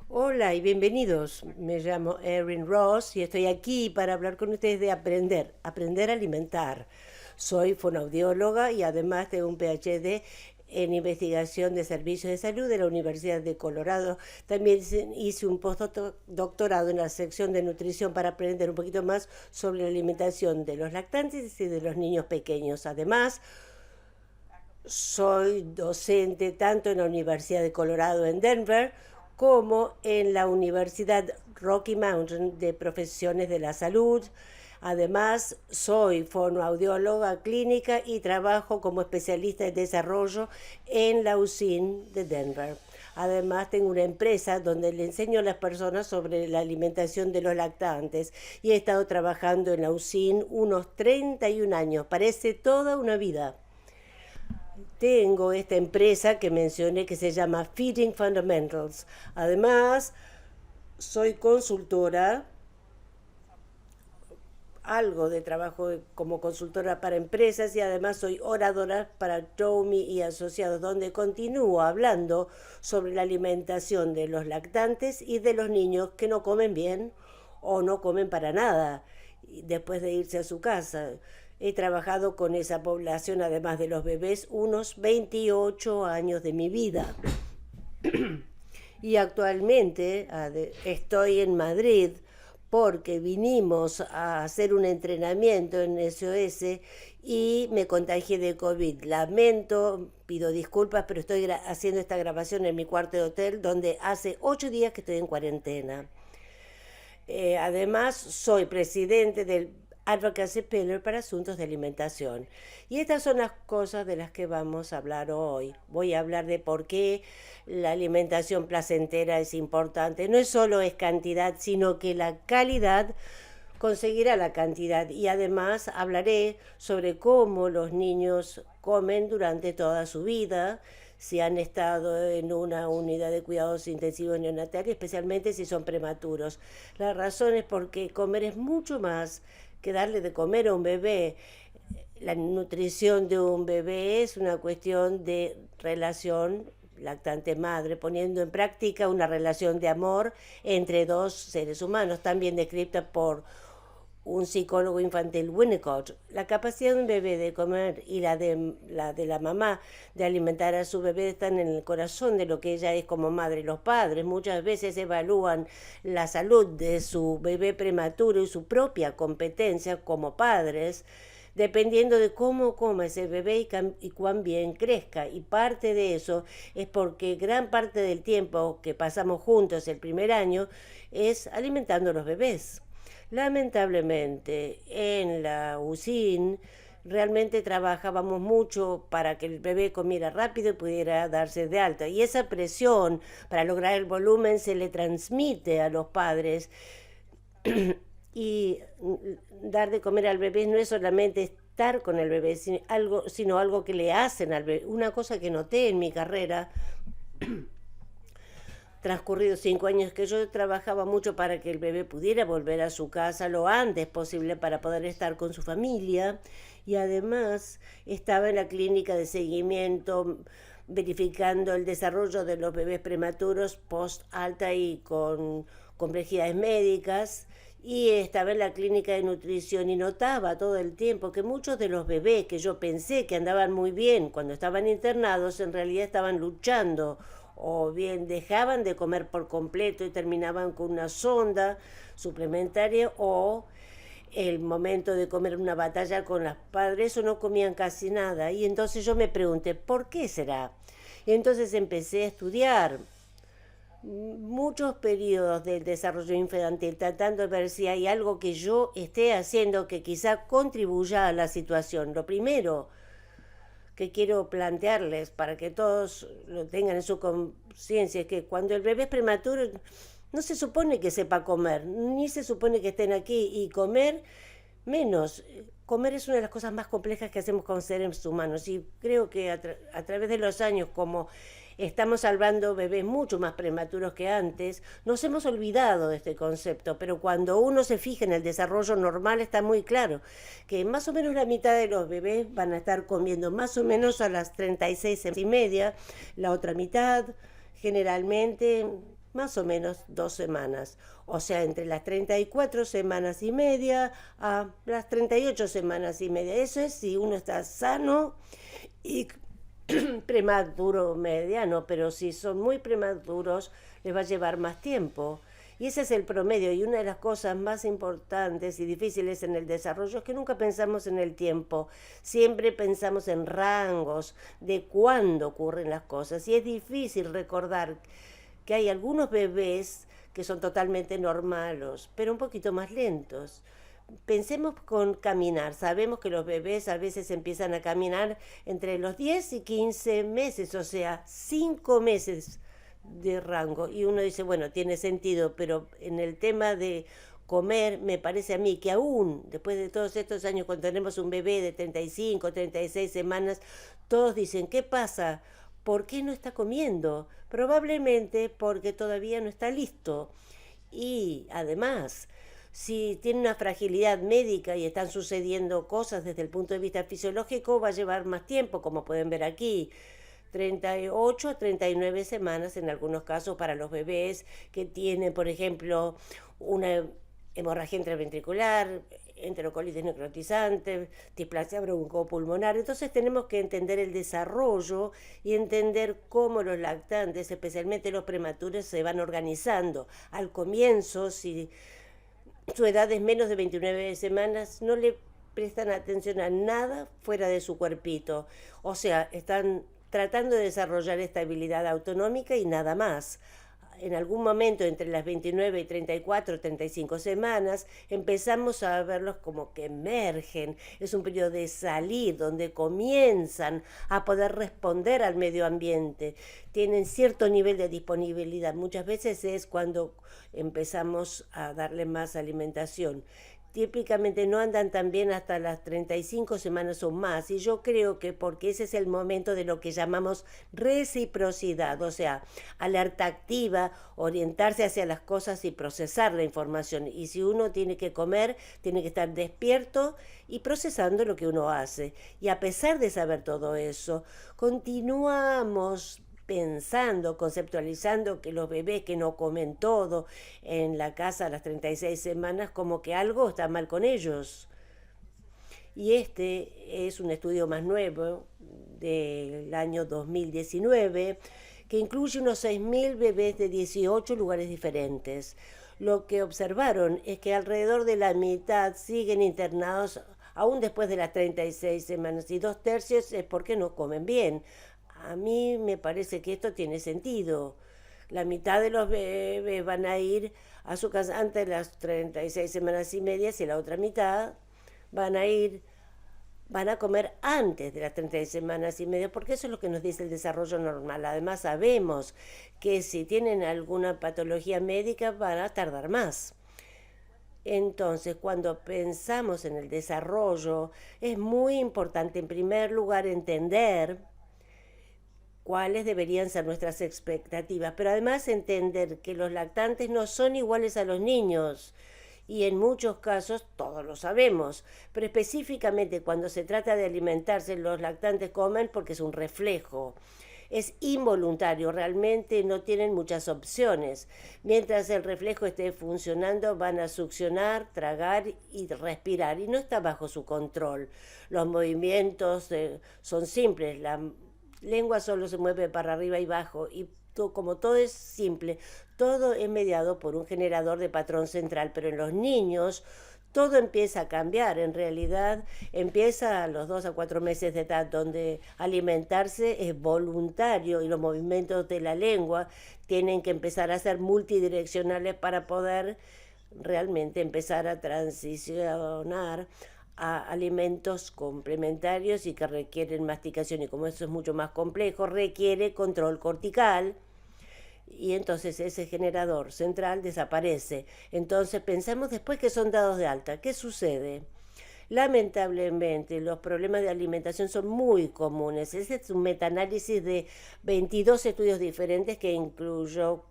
Hola y bienvenidos. Me llamo Erin Ross y estoy aquí para hablar con ustedes de aprender a alimentar. Soy fonoaudióloga y además tengo un PhD en investigación de servicios de salud de la Universidad de Colorado. También hice un postdoctorado en la sección de nutrición para aprender un poquito más sobre la alimentación de los lactantes y de los niños pequeños. Además, soy docente tanto en la Universidad de Colorado en Denver como en la Universidad Rocky Mountain de Profesiones de la Salud. Además, soy fonoaudióloga clínica y trabajo como especialista en desarrollo en la USIN de Denver. Además, tengo una empresa donde le enseño a las personas sobre la alimentación de los lactantes y he estado trabajando en la USIN unos 31 años. Parece toda una vida. Tengo esta empresa que mencioné que se llama Feeding Fundamentals. Además, soy consultora, algo de trabajo como consultora para empresas y además soy oradora para Tomi y Asociados, donde continúo hablando sobre la alimentación de los lactantes y de los niños que no comen bien o no comen para nada después de irse a su casa. He trabajado con esa población, además de los bebés, unos 28 años de mi vida. Y actualmente estoy en Madrid porque vinimos a hacer un entrenamiento en SOS y me contagié de COVID. Lamento, pido disculpas, pero estoy haciendo esta grabación en mi cuarto de hotel donde hace 8 días que estoy en cuarentena. Además, soy presidente del Advocacy Pillar para asuntos de alimentación. Y estas son las cosas de las que vamos a hablar hoy. Voy a hablar de por qué la alimentación placentera es importante. No es solo es cantidad, sino que la calidad conseguirá la cantidad. Y además hablaré sobre cómo los niños comen durante toda su vida, si han estado en una unidad de cuidados intensivos neonatales, especialmente si son prematuros. La razón es porque comer es mucho más que darle de comer a un bebé. La nutrición de un bebé es una cuestión de relación lactante madre, poniendo en práctica una relación de amor entre dos seres humanos, también descrita por un psicólogo infantil, Winnicott. La capacidad de un bebé de comer y la mamá de alimentar a su bebé están en el corazón de lo que ella es como madre. Los padres muchas veces evalúan la salud de su bebé prematuro y su propia competencia como padres dependiendo de cómo coma ese bebé y cuán bien crezca. Y parte de eso es porque gran parte del tiempo que pasamos juntos el primer año es alimentando a los bebés. Lamentablemente, en la USIN realmente trabajábamos mucho para que el bebé comiera rápido y pudiera darse de alta. Y esa presión para lograr el volumen se le transmite a los padres. Y dar de comer al bebé no es solamente estar con el bebé, sino algo que le hacen al bebé. Una cosa que noté en mi carrera transcurridos 5 años que yo trabajaba mucho para que el bebé pudiera volver a su casa lo antes posible para poder estar con su familia y además estaba en la clínica de seguimiento verificando el desarrollo de los bebés prematuros post alta y con complejidades médicas y estaba en la clínica de nutrición y notaba todo el tiempo que muchos de los bebés que yo pensé que andaban muy bien cuando estaban internados en realidad estaban luchando o bien dejaban de comer por completo y terminaban con una sonda suplementaria o el momento de comer una batalla con los padres o no comían casi nada. Y entonces yo me pregunté, ¿por qué será? Y entonces empecé a estudiar muchos periodos del desarrollo infantil, tratando de ver si hay algo que yo esté haciendo que quizá contribuya a la situación. Lo primero que quiero plantearles para que todos lo tengan en su conciencia es que cuando el bebé es prematuro no se supone que sepa comer, ni se supone que estén aquí y comer menos. Comer es una de las cosas más complejas que hacemos con seres humanos y creo que a través de los años, como estamos salvando bebés mucho más prematuros que antes, nos hemos olvidado de este concepto, pero cuando uno se fija en el desarrollo normal está muy claro que más o menos la mitad de los bebés van a estar comiendo más o menos a las 36 y media, la otra mitad generalmente más o menos 2 semanas. O sea, entre las 34 semanas y media a las 38 semanas y media. Eso es si uno está sano y prematuro mediano, pero si son muy prematuros les va a llevar más tiempo. Y ese es el promedio. Y una de las cosas más importantes y difíciles en el desarrollo es que nunca pensamos en el tiempo. Siempre pensamos en rangos de cuándo ocurren las cosas. Y es difícil recordar que hay algunos bebés que son totalmente normales, pero un poquito más lentos. Pensemos con caminar. Sabemos que los bebés a veces empiezan a caminar entre los 10 y 15 meses, o sea, 5 meses de rango. Y uno dice, bueno, tiene sentido, pero en el tema de comer, me parece a mí que aún después de todos estos años, cuando tenemos un bebé de 35, 36 semanas, todos dicen, ¿qué pasa? ¿Por qué no está comiendo? Probablemente porque todavía no está listo. Y además, si tiene una fragilidad médica y están sucediendo cosas desde el punto de vista fisiológico, va a llevar más tiempo, como pueden ver aquí. 38 a 39 semanas en algunos casos para los bebés que tienen, por ejemplo, una hemorragia intraventricular, enterocolitis necrotizante, displasia broncopulmonar. Entonces tenemos que entender el desarrollo y entender cómo los lactantes, especialmente los prematuros, se van organizando. Al comienzo, si su edad es menos de 29 semanas, no le prestan atención a nada fuera de su cuerpito. O sea, están tratando de desarrollar estabilidad autonómica y nada más. En algún momento entre las 29 y 34, 35 semanas, empezamos a verlos como que emergen. Es un periodo de salir, donde comienzan a poder responder al medio ambiente. Tienen cierto nivel de disponibilidad. Muchas veces es cuando empezamos a darle más alimentación. Típicamente no andan tan bien hasta las 35 semanas o más. Y yo creo que porque ese es el momento de lo que llamamos reciprocidad, o sea, alerta activa, orientarse hacia las cosas y procesar la información. Y si uno tiene que comer, tiene que estar despierto y procesando lo que uno hace. Y a pesar de saber todo eso, continuamos pensando, conceptualizando que los bebés que no comen todo en la casa a las 36 semanas, como que algo está mal con ellos. Y este es un estudio más nuevo del año 2019 que incluye unos 6.000 bebés de 18 lugares diferentes. Lo que observaron es que alrededor de la mitad siguen internados aún después de las 36 semanas y 2/3 es porque no comen bien. A mí me parece que esto tiene sentido. La mitad de los bebés van a ir a su casa antes de las 36 semanas y media y la otra mitad van a ir, van a comer antes de las 36 semanas y media, porque eso es lo que nos dice el desarrollo normal. Además sabemos que si tienen alguna patología médica van a tardar más. Entonces, cuando pensamos en el desarrollo, es muy importante en primer lugar entender cuáles deberían ser nuestras expectativas, pero además entender que los lactantes no son iguales a los niños. Y en muchos casos, todos lo sabemos, pero específicamente cuando se trata de alimentarse, los lactantes comen porque es un reflejo. Es involuntario, realmente no tienen muchas opciones. Mientras el reflejo esté funcionando, van a succionar, tragar y respirar, y no está bajo su control. Los movimientos son simples, la lengua solo se mueve para arriba y abajo y como todo es simple, todo es mediado por un generador de patrón central, pero en los niños todo empieza a cambiar. En realidad empieza a los 2 a 4 meses de edad, donde alimentarse es voluntario y los movimientos de la lengua tienen que empezar a ser multidireccionales para poder realmente empezar a transicionar a alimentos complementarios y que requieren masticación, y como eso es mucho más complejo, requiere control cortical, y entonces ese generador central desaparece. Entonces pensamos después que son dados de alta. ¿Qué sucede? Lamentablemente los problemas de alimentación son muy comunes. Ese es un metaanálisis de 22 estudios diferentes que incluyó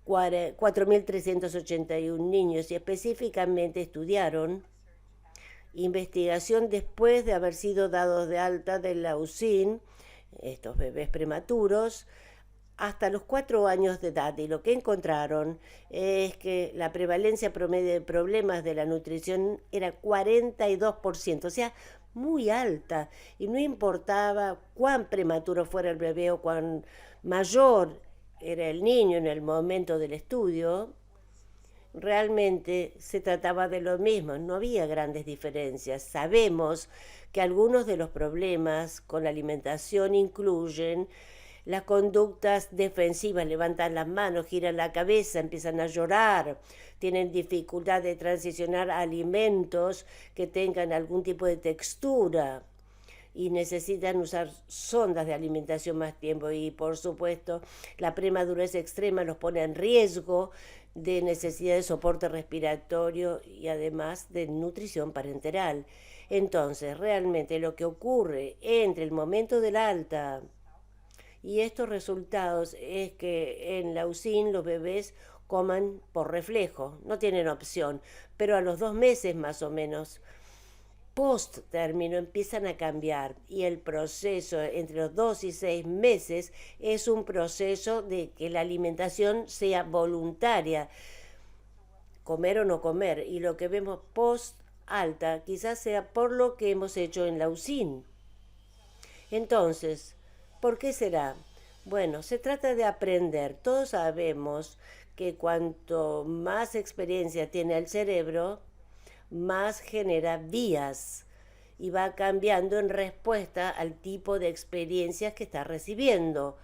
4.381 niños y específicamente estudiaron investigación después de haber sido dados de alta de la UCIN, estos bebés prematuros, hasta los 4 años de edad, y lo que encontraron es que la prevalencia promedio de problemas de la nutrición era 42%, o sea, muy alta, y no importaba cuán prematuro fuera el bebé o cuán mayor era el niño en el momento del estudio, realmente se trataba de lo mismo, no había grandes diferencias. Sabemos que algunos de los problemas con la alimentación incluyen las conductas defensivas, levantan las manos, giran la cabeza, empiezan a llorar, tienen dificultad de transicionar a alimentos que tengan algún tipo de textura y necesitan usar sondas de alimentación más tiempo, y por supuesto la premadurez extrema los pone en riesgo de necesidad de soporte respiratorio y además de nutrición parenteral. Entonces, realmente lo que ocurre entre el momento del alta y estos resultados es que en la UCIN los bebés coman por reflejo, no tienen opción, pero a los 2 meses más o menos, post término, empiezan a cambiar, y el proceso entre los 2 y 6 meses es un proceso de que la alimentación sea voluntaria, comer o no comer, y lo que vemos post alta quizás sea por lo que hemos hecho en la UCIN. Entonces, ¿por qué será? Bueno, se trata de aprender. Todos sabemos que cuanto más experiencia tiene el cerebro, más genera vías y va cambiando en respuesta al tipo de experiencias que está recibiendo.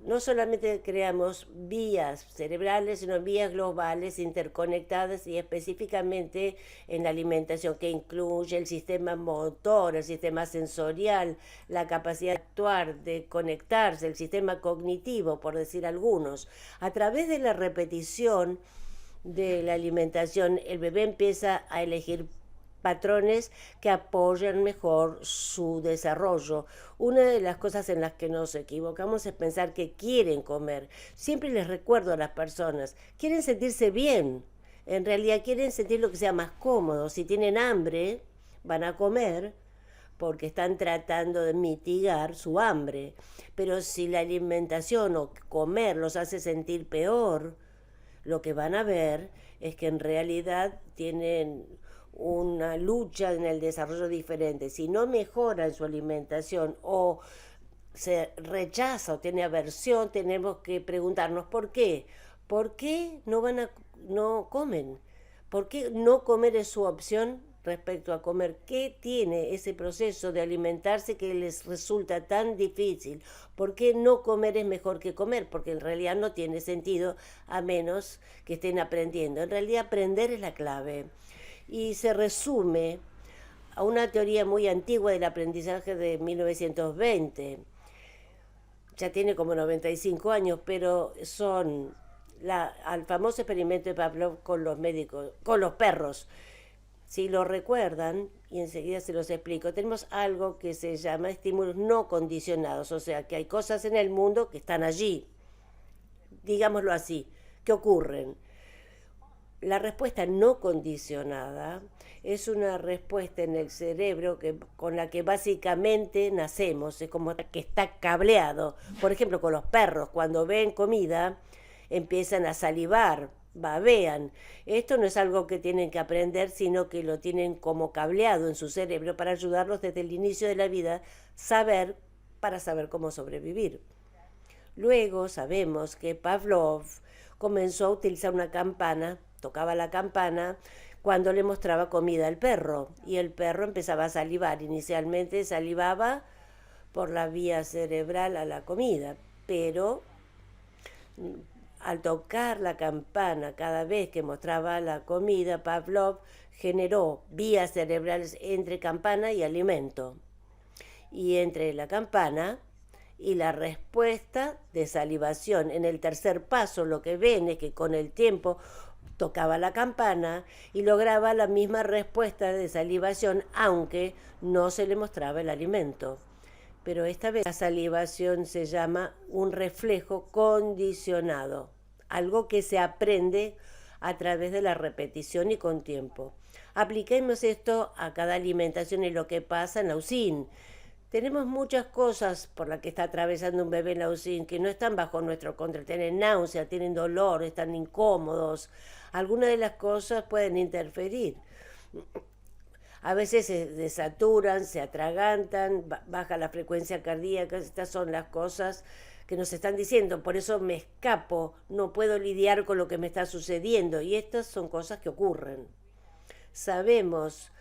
No solamente creamos vías cerebrales, sino vías globales interconectadas, y específicamente en la alimentación, que incluye el sistema motor, el sistema sensorial, la capacidad de actuar, de conectarse, el sistema cognitivo, por decir algunos. A través de la repetición de la alimentación, el bebé empieza a elegir patrones que apoyan mejor su desarrollo. Una de las cosas en las que nos equivocamos es pensar que quieren comer. Siempre les recuerdo a las personas, quieren sentirse bien. En realidad quieren sentir lo que sea más cómodo. Si tienen hambre, van a comer porque están tratando de mitigar su hambre. Pero si la alimentación o comer los hace sentir peor, lo que van a ver es que en realidad tienen una lucha en el desarrollo diferente. Si no mejoran su alimentación o se rechaza o tiene aversión, tenemos que preguntarnos por qué. ¿Por qué no comen? ¿Por qué no comer es su opción respecto a comer? ¿Qué tiene ese proceso de alimentarse que les resulta tan difícil? ¿Por qué no comer es mejor que comer? Porque en realidad no tiene sentido a menos que estén aprendiendo. En realidad aprender es la clave, y se resume a una teoría muy antigua del aprendizaje de 1920. Ya tiene como 95 años, pero al famoso experimento de Pavlov con los médicos, con los perros. Si lo recuerdan, y enseguida se los explico, tenemos algo que se llama estímulos no condicionados, o sea que hay cosas en el mundo que están allí, digámoslo así, que ocurren. La respuesta no condicionada es una respuesta en el cerebro con la que básicamente nacemos, es como que está cableado. Por ejemplo, con los perros, cuando ven comida, empiezan a salivar, babean. Esto no es algo que tienen que aprender, sino que lo tienen como cableado en su cerebro para ayudarlos desde el inicio de la vida para saber cómo sobrevivir. Luego sabemos que Pavlov comenzó a utilizar una campana, tocaba la campana cuando le mostraba comida al perro, y el perro empezaba a salivar. Inicialmente salivaba por la vía cerebral a la comida, pero al tocar la campana cada vez que mostraba la comida, Pavlov generó vías cerebrales entre campana y alimento, y entre la campana y la respuesta de salivación. En el tercer paso lo que ven es que con el tiempo tocaba la campana y lograba la misma respuesta de salivación, aunque no se le mostraba el alimento. Pero esta vez la salivación se llama un reflejo condicionado, algo que se aprende a través de la repetición y con tiempo. Apliquemos esto a cada alimentación y lo que pasa en la UCIN. Tenemos muchas cosas por las que está atravesando un bebé náusea que no están bajo nuestro control. Tienen náusea, tienen dolor, están incómodos. Algunas de las cosas pueden interferir. A veces se desaturan, se atragantan, baja la frecuencia cardíaca. Estas son las cosas que nos están diciendo. Por eso me escapo, no puedo lidiar con lo que me está sucediendo. Y estas son cosas que ocurren. Sabemos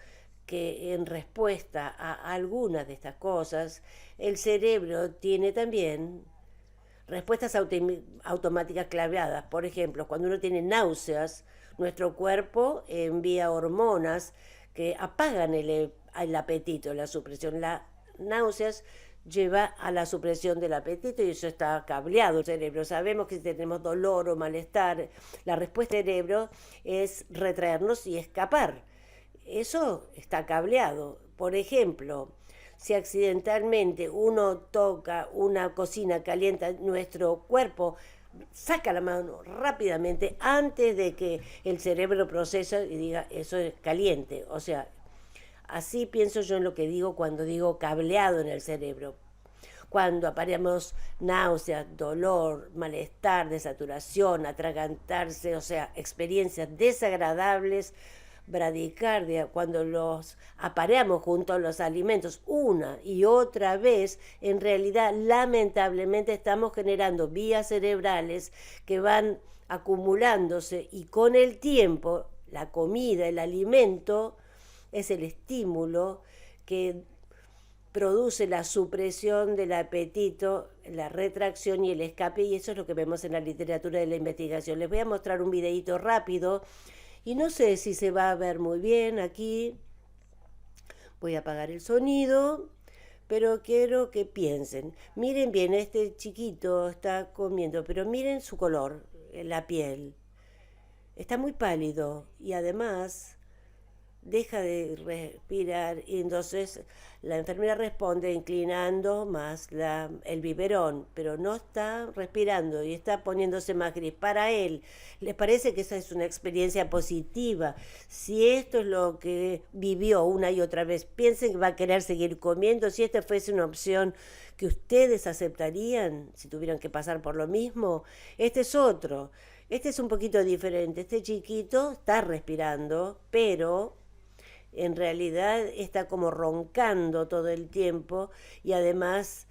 que en respuesta a algunas de estas cosas, el cerebro tiene también respuestas automáticas claveadas. Por ejemplo, cuando uno tiene náuseas, nuestro cuerpo envía hormonas que apagan el apetito, la supresión. Las náuseas lleva a la supresión del apetito y eso está cableado el cerebro. Sabemos que si tenemos dolor o malestar, la respuesta del cerebro es retraernos y escapar. Eso está cableado. Por ejemplo, si accidentalmente uno toca una cocina caliente, nuestro cuerpo saca la mano rápidamente antes de que el cerebro procese y diga eso es caliente. O sea, así pienso yo en lo que digo cuando digo cableado en el cerebro. Cuando aparecemos náuseas, dolor, malestar, desaturación, atragantarse, o sea, experiencias desagradables, bradicardia, cuando los apareamos junto a los alimentos una y otra vez, en realidad lamentablemente estamos generando vías cerebrales que van acumulándose y con el tiempo la comida, el alimento es el estímulo que produce la supresión del apetito, la retracción y el escape, y eso es lo que vemos en la literatura de la investigación. Les voy a mostrar un videíto rápido y no sé si se va a ver muy bien aquí. Voy a apagar el sonido, pero quiero que piensen. Miren bien, este chiquito está comiendo, pero miren su color, la piel. Está muy pálido y además deja de respirar y entonces la enfermera responde inclinando más el biberón, pero no está respirando y está poniéndose más gris. Para él, ¿les parece que esa es una experiencia positiva? Si esto es lo que vivió una y otra vez, piensen que va a querer seguir comiendo. Si esta fuese una opción que ustedes aceptarían, si tuvieran que pasar por lo mismo, este es otro. Este es un poquito diferente. Este chiquito está respirando, pero en realidad está como roncando todo el tiempo y además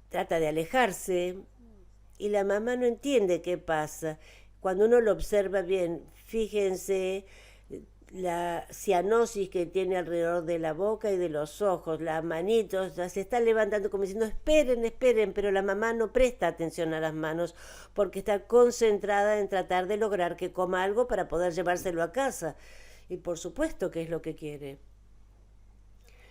trata de alejarse y la mamá no entiende qué pasa. Cuando uno lo observa bien, fíjense la cianosis que tiene alrededor de la boca y de los ojos, las manitos, se está levantando como diciendo esperen, esperen, pero la mamá no presta atención a las manos porque está concentrada en tratar de lograr que coma algo para poder llevárselo a casa. Y por supuesto que es lo que quiere.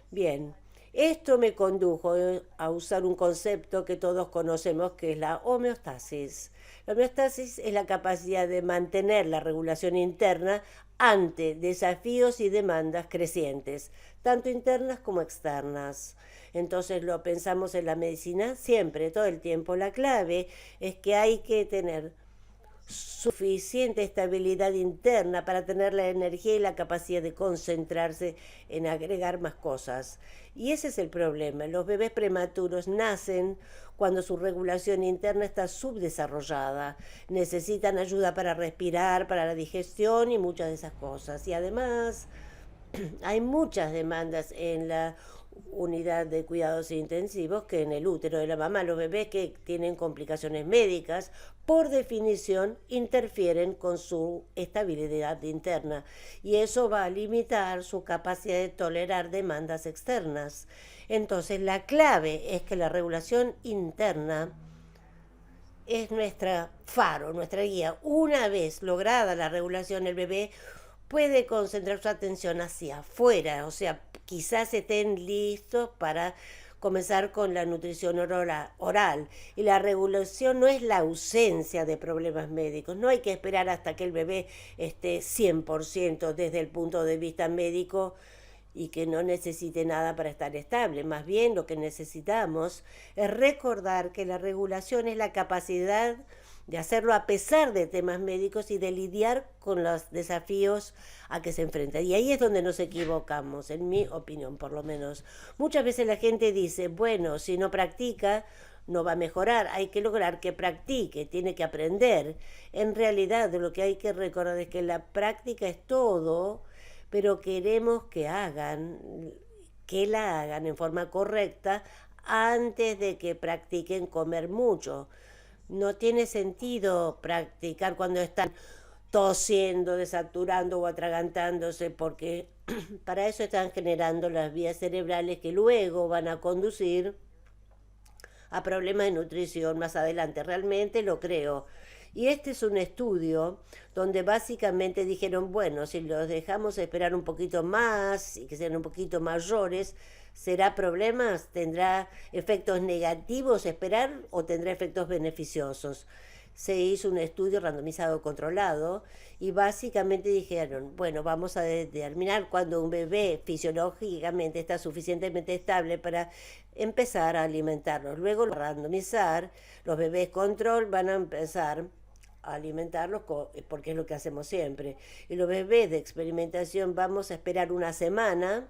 Bien, esto me condujo a usar un concepto que todos conocemos, que es la homeostasis. La homeostasis es la capacidad de mantener la regulación interna ante desafíos y demandas crecientes, tanto internas como externas. Entonces lo pensamos en la medicina siempre, todo el tiempo. La clave es que hay que tener suficiente estabilidad interna para tener la energía y la capacidad de concentrarse en agregar más cosas. Y ese es el problema. Los bebés prematuros nacen cuando su regulación interna está subdesarrollada. Necesitan ayuda para respirar, para la digestión y muchas de esas cosas. Y además hay muchas demandas en la unidad de cuidados intensivos que en el útero de la mamá. Los bebés que tienen complicaciones médicas, por definición, interfieren con su estabilidad interna y eso va a limitar su capacidad de tolerar demandas externas. Entonces, la clave es que la regulación interna es nuestra faro, nuestra guía. Una vez lograda la regulación, el bebé puede concentrar su atención hacia afuera, o sea, quizás estén listos para comenzar con la nutrición oral. Y la regulación no es la ausencia de problemas médicos. No hay que esperar hasta que el bebé esté 100% desde el punto de vista médico y que no necesite nada para estar estable. Más bien lo que necesitamos es recordar que la regulación es la capacidad de hacerlo a pesar de temas médicos y de lidiar con los desafíos a que se enfrenta. Y ahí es donde nos equivocamos, en mi opinión por lo menos. Muchas veces la gente dice, bueno, si no practica, no va a mejorar, hay que lograr que practique, tiene que aprender. En realidad lo que hay que recordar es que la práctica es todo, pero queremos que la hagan en forma correcta antes de que practiquen comer mucho. No tiene sentido practicar cuando están tosiendo, desaturando o atragantándose, porque para eso están generando las vías cerebrales que luego van a conducir a problemas de nutrición más adelante. Realmente lo creo. Y este es un estudio donde básicamente dijeron, bueno, si los dejamos esperar un poquito más y que sean un poquito mayores, ¿será problemas? ¿Tendrá efectos negativos esperar o tendrá efectos beneficiosos? Se hizo un estudio randomizado controlado y básicamente dijeron, bueno, vamos a determinar cuando un bebé fisiológicamente está suficientemente estable para empezar a alimentarlos. Luego, randomizar, los bebés control van a empezar a alimentarlos porque es lo que hacemos siempre. Y los bebés de experimentación vamos a esperar una semana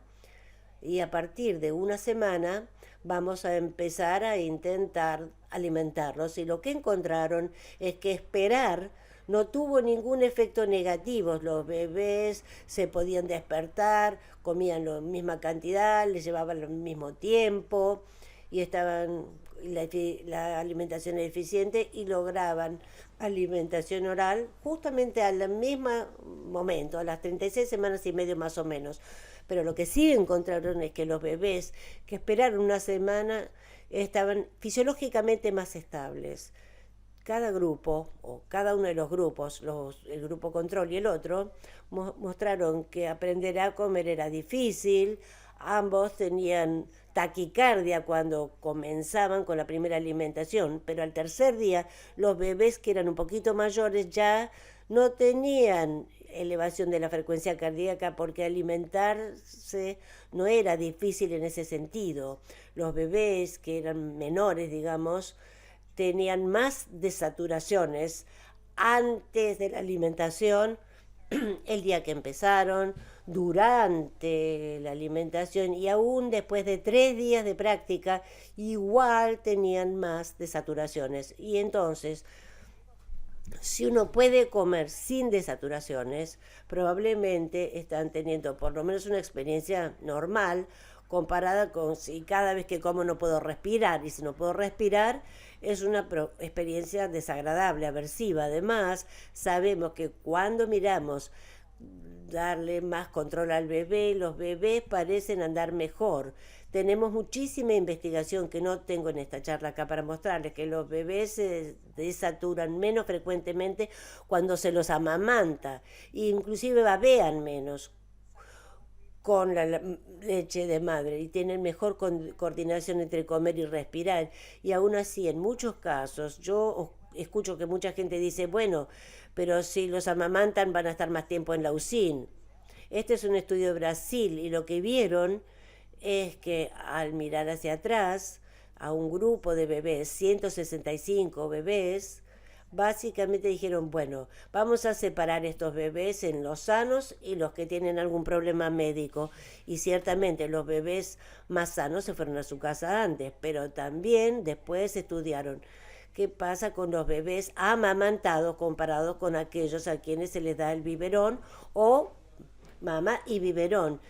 y a partir de una semana vamos a empezar a intentar alimentarlos. Y lo que encontraron es que esperar no tuvo ningún efecto negativo. Los bebés se podían despertar, comían la misma cantidad, les llevaban el mismo tiempo y estaban la alimentación eficiente y lograban alimentación oral justamente al mismo momento, a las 36 semanas y medio más o menos. Pero lo que sí encontraron es que los bebés que esperaron una semana estaban fisiológicamente más estables. Cada grupo, o cada uno de los grupos, el grupo control y el otro, mostraron que aprender a comer era difícil. Ambos tenían taquicardia cuando comenzaban con la primera alimentación, pero al tercer día los bebés que eran un poquito mayores ya no tenían elevación de la frecuencia cardíaca porque alimentarse no era difícil en ese sentido. Los bebés que eran menores, digamos, tenían más desaturaciones antes de la alimentación, el día que empezaron, durante la alimentación y aún después de 3 días de práctica, igual tenían más desaturaciones. Y entonces, si uno puede comer sin desaturaciones, probablemente están teniendo por lo menos una experiencia normal comparada con si cada vez que como no puedo respirar. Y si no puedo respirar, es una experiencia desagradable, aversiva. Además, sabemos que cuando miramos darle más control al bebé, los bebés parecen andar mejor. Tenemos muchísima investigación que no tengo en esta charla acá para mostrarles, que los bebés se desaturan menos frecuentemente cuando se los amamanta, e inclusive babean menos con la leche de madre y tienen mejor coordinación entre comer y respirar. Y aún así, en muchos casos, yo escucho que mucha gente dice, bueno, pero si los amamantan van a estar más tiempo en la UCIN. Este es un estudio de Brasil y lo que vieron es que al mirar hacia atrás a un grupo de bebés, 165 bebés, básicamente dijeron, bueno, vamos a separar estos bebés en los sanos y los que tienen algún problema médico. Y ciertamente los bebés más sanos se fueron a su casa antes, pero también después estudiaron qué pasa con los bebés amamantados comparados con aquellos a quienes se les da el biberón o mamá y biberón.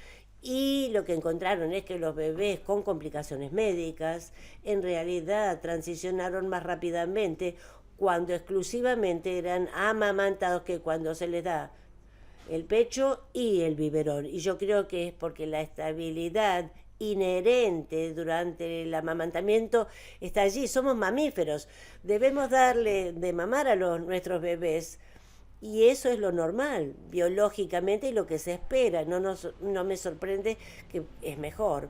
Y lo que encontraron es que los bebés con complicaciones médicas en realidad transicionaron más rápidamente cuando exclusivamente eran amamantados que cuando se les da el pecho y el biberón. Y yo creo que es porque la estabilidad inherente durante el amamantamiento está allí. Somos mamíferos, debemos darle de mamar a nuestros bebés y eso es lo normal, biológicamente, y lo que se espera. No me sorprende que es mejor.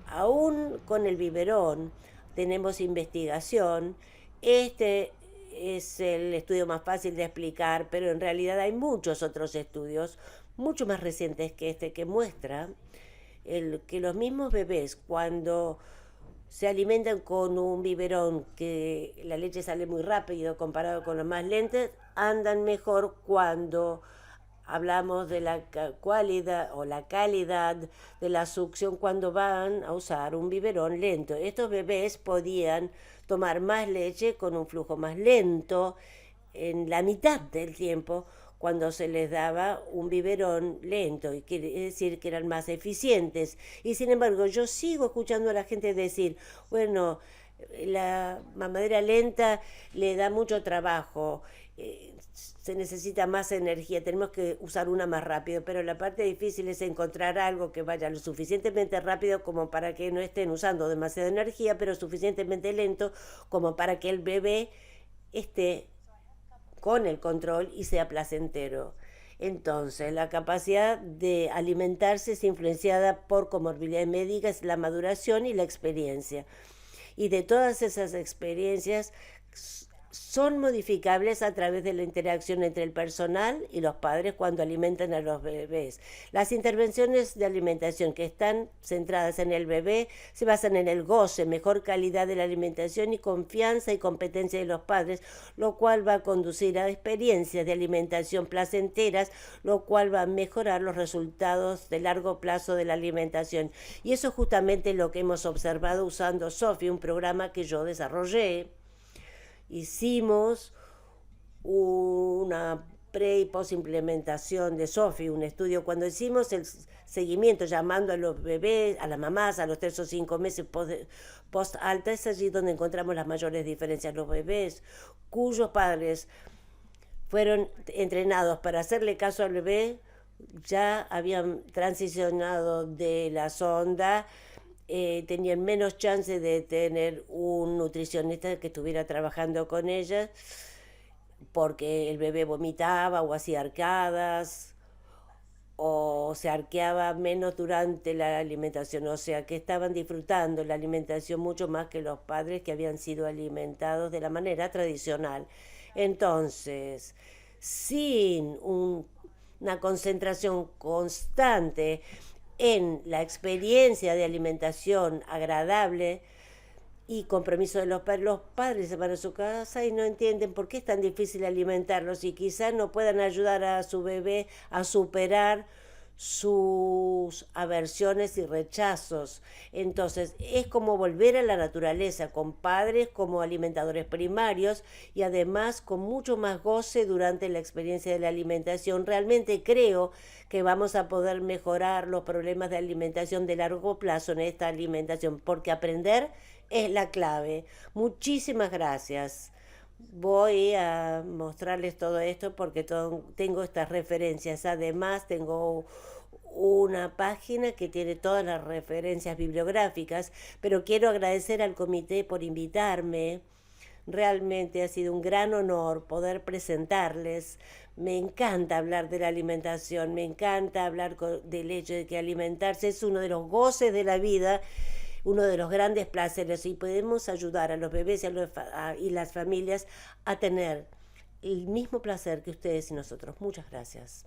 Aún con el biberón tenemos investigación. Este es el estudio más fácil de explicar, pero en realidad hay muchos otros estudios, mucho más recientes que este, que muestra que los mismos bebés cuando se alimentan con un biberón que la leche sale muy rápido comparado con los más lentos, andan mejor cuando hablamos de la cualidad o la calidad de la succión cuando van a usar un biberón lento. Estos bebés podían tomar más leche con un flujo más lento en la mitad del tiempo cuando se les daba un biberón lento, y quiere decir que eran más eficientes. Y sin embargo, yo sigo escuchando a la gente decir, bueno, la mamadera lenta le da mucho trabajo, se necesita más energía, tenemos que usar una más rápido, pero la parte difícil es encontrar algo que vaya lo suficientemente rápido como para que no estén usando demasiada energía, pero suficientemente lento como para que el bebé esté con el control y sea placentero. Entonces, la capacidad de alimentarse es influenciada por comorbilidades médicas, la maduración y la experiencia. Y de todas esas experiencias son modificables a través de la interacción entre el personal y los padres cuando alimentan a los bebés. Las intervenciones de alimentación que están centradas en el bebé se basan en el goce, mejor calidad de la alimentación y confianza y competencia de los padres, lo cual va a conducir a experiencias de alimentación placenteras, lo cual va a mejorar los resultados de largo plazo de la alimentación. Y eso es justamente lo que hemos observado usando SOFI, un programa que yo desarrollé. Hicimos una pre y post implementación de SOFI, un estudio cuando hicimos el seguimiento llamando a los bebés, a las mamás a los 3 o 5 meses post alta, es allí donde encontramos las mayores diferencias. Los bebés cuyos padres fueron entrenados para hacerle caso al bebé ya habían transicionado de la sonda, tenían menos chance de tener un nutricionista que estuviera trabajando con ellas porque el bebé vomitaba o hacía arcadas o se arqueaba menos durante la alimentación, o sea que estaban disfrutando la alimentación mucho más que los padres que habían sido alimentados de la manera tradicional. Entonces, sin una concentración constante en la experiencia de alimentación agradable y compromiso de los padres se van a su casa y no entienden por qué es tan difícil alimentarlos y quizás no puedan ayudar a su bebé a superar sus aversiones y rechazos. Entonces es como volver a la naturaleza, con padres como alimentadores primarios y además con mucho más goce durante la experiencia de la alimentación. Realmente creo que vamos a poder mejorar los problemas de alimentación de largo plazo en esta alimentación, porque aprender es la clave. Muchísimas gracias. Voy a mostrarles todo esto porque tengo estas referencias. Además, tengo una página que tiene todas las referencias bibliográficas, pero quiero agradecer al comité por invitarme. Realmente ha sido un gran honor poder presentarles. Me encanta hablar de la alimentación, me encanta hablar del hecho de que alimentarse es uno de los goces de la vida, uno de los grandes placeres, y podemos ayudar a los bebés y las familias a tener el mismo placer que ustedes y nosotros. Muchas gracias.